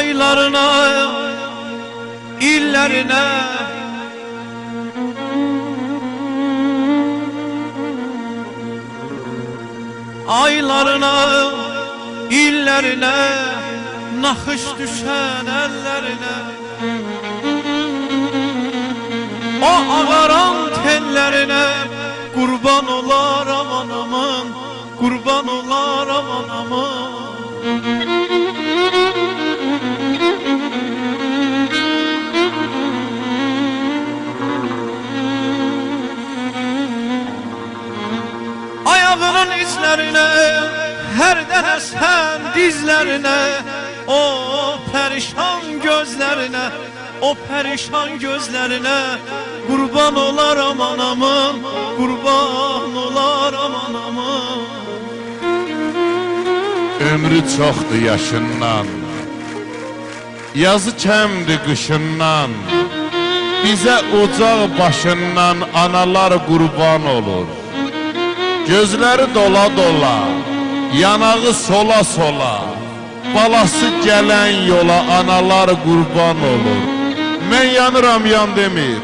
aylarına, illerine, aylarına, illerine, nakış düşen ellerine, o ağaran tellerine kurban olar aman aman, kurban olar aman aman. Ayağının izlerine, her dene sen dizlerine, o perişan gözlerine, o perişan gözlerine kurban olar aman aman, kurban olar aman aman. Ömrü çoxdur yaşından, yazı kəmdir qışından, bizə ocaq başından analar qurban olur. Gözləri dola dola, yanağı sola sola, balası gələn yola analar qurban olur. Mən yanıram yan demir,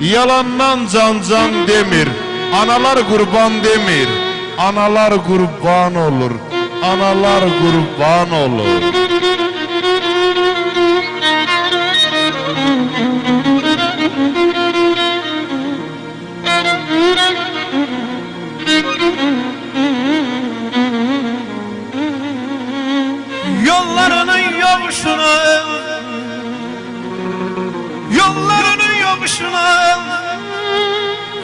yalandan can demir, analar qurban demir, analar qurban olur, analar qurban olur. Yollarının yokuşuna, yollarının yokuşuna,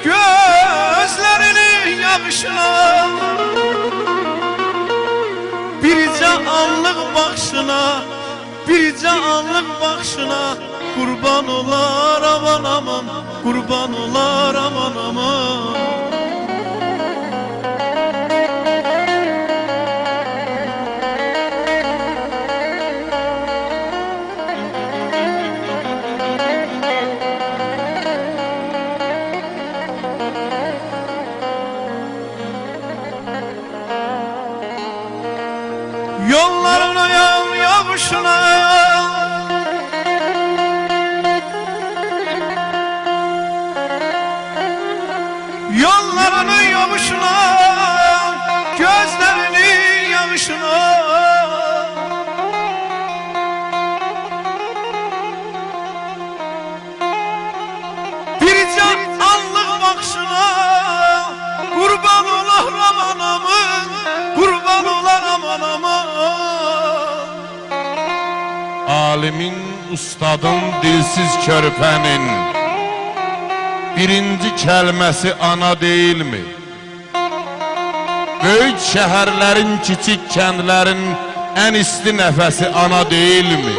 gözlerinin yakışına, birce anlık bakışına, birce anlık bakışına kurban olar aman aman, kurban olar aman aman. Yollarına yokuşuna, yollarının yokuşuna, gözlerinin yağışına, birce anlık bakışına kurban olar aman aman, kurban olar aman aman. Alimin, ustadın, dilsiz körpənin birinci kəlməsi ana deyilmi? Böyük şəhərlərin, kiçik kəndlərin ən isti nəfəsi ana deyilmi?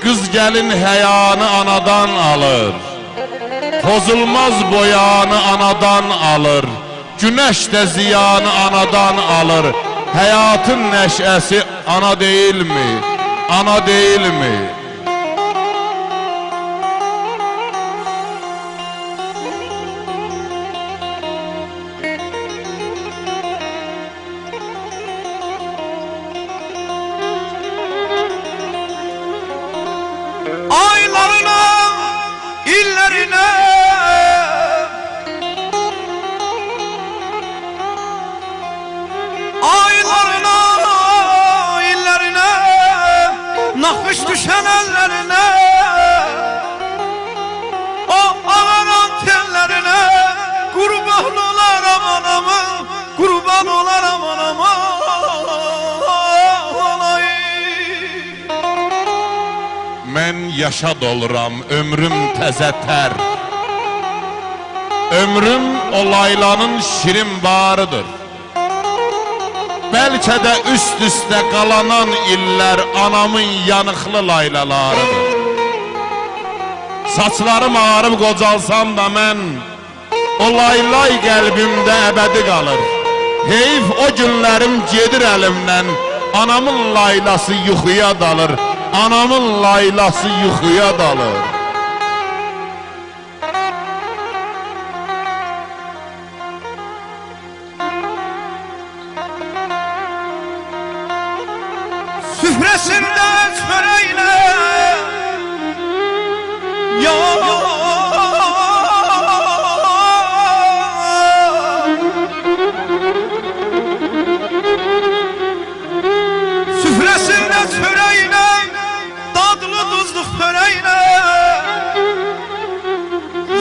Qız gəlin həyanı anadan alır, pozulmaz boyanı anadan alır, günəş də ziyanı anadan alır. Həyatın nəşəsi ana deyilmi? Ana deyilmi? Aylarına, illerine, aylarına, illerine, nakış düşen ellerine, o ağaran tellerine kurban olar aman aman, kurban olar aman aman. Mən yaşa doluram, ömrüm təzə tər. Ömrüm o laylanın şirin barıdır. Bəlkə də üst-üstə qalanan illər anamın yanıqlı laylalarıdır. Saçlarım ağarıb qocalsam da mən, o laylay qəlbimdə əbədi qalır. Heyf o günlərim gedir əlimdən, anamın laylası yuxuya dalır. Anamın laylası yuxuya dalır. Süfre Süfresinde çöreğine ya süfresinde çöreğine dadlı tuzlu böreğine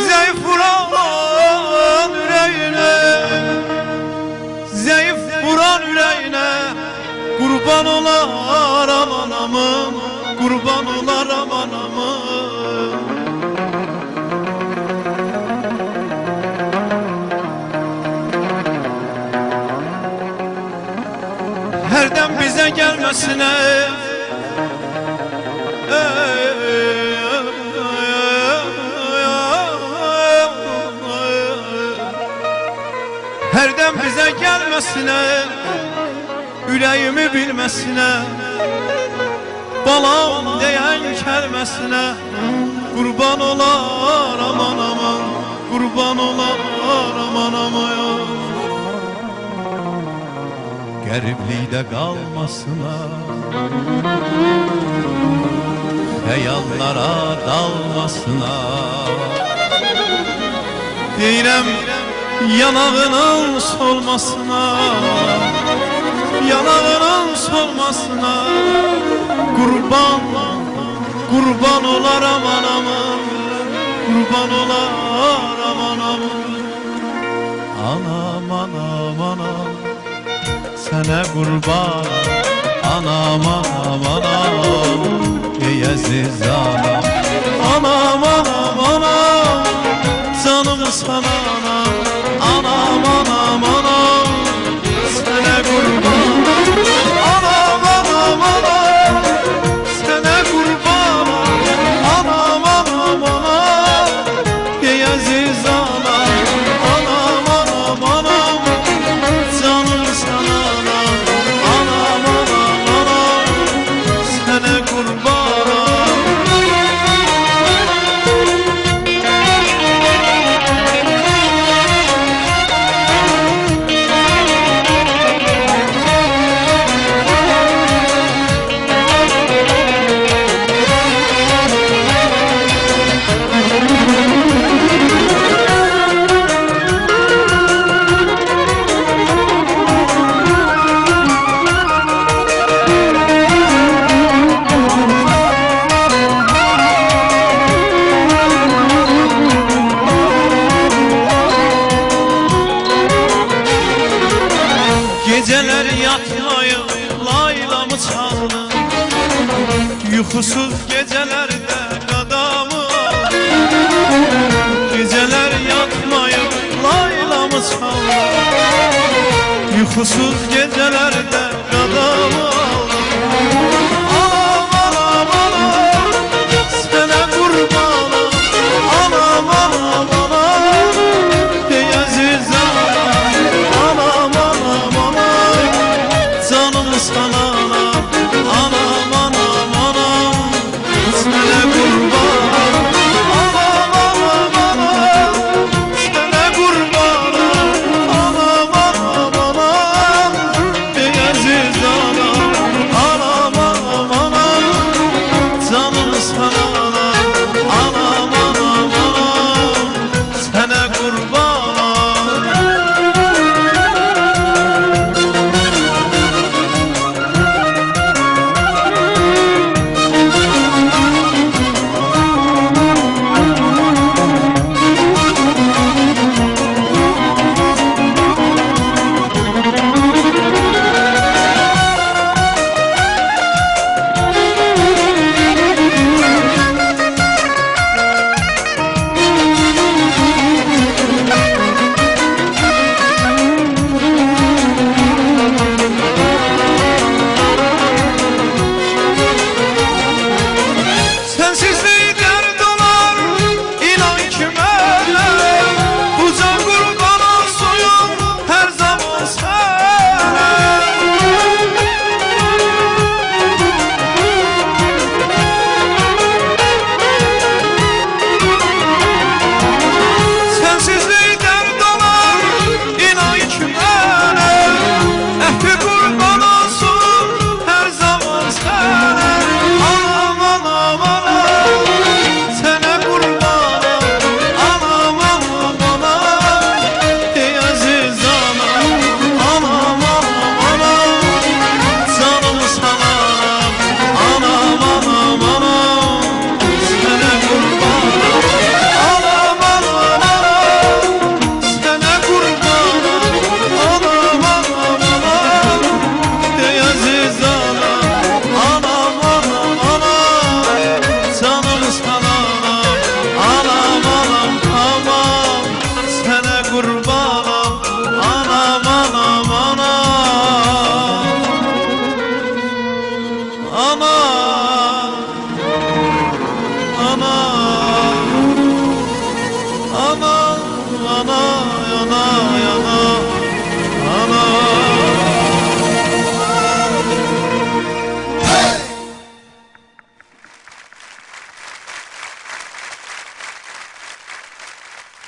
zayıf vuran yüreğine zayıf vuran yüreğine kurban olar aman aman kurban olar aman aman. Herden bize gelmesine herden bize gelmesine yüreğimi bilmesine balam diyen kelmesine kurban olar aman aman kurban olar aman aman. Garibliğde kalmasına hayallara dalmasına Deyirəm yanağının solmasına yanağının solmasına kurban kurban olar aman aman kurban olar aman aman anam anam anam sana kurban anam anam anam ey aziz anam anam anam anam canım sana anam anam anam anam sana kurban anam anam anam sana kurban anam anam anam ey aziz anam anam anam anam canım sana anam anam anam sana kurban. Geceler yatmayıp laylamı çaldı Yuxusuz gecelerde qadamı Geceler yatmayıp laylamı çaldı Yuxusuz gecelerde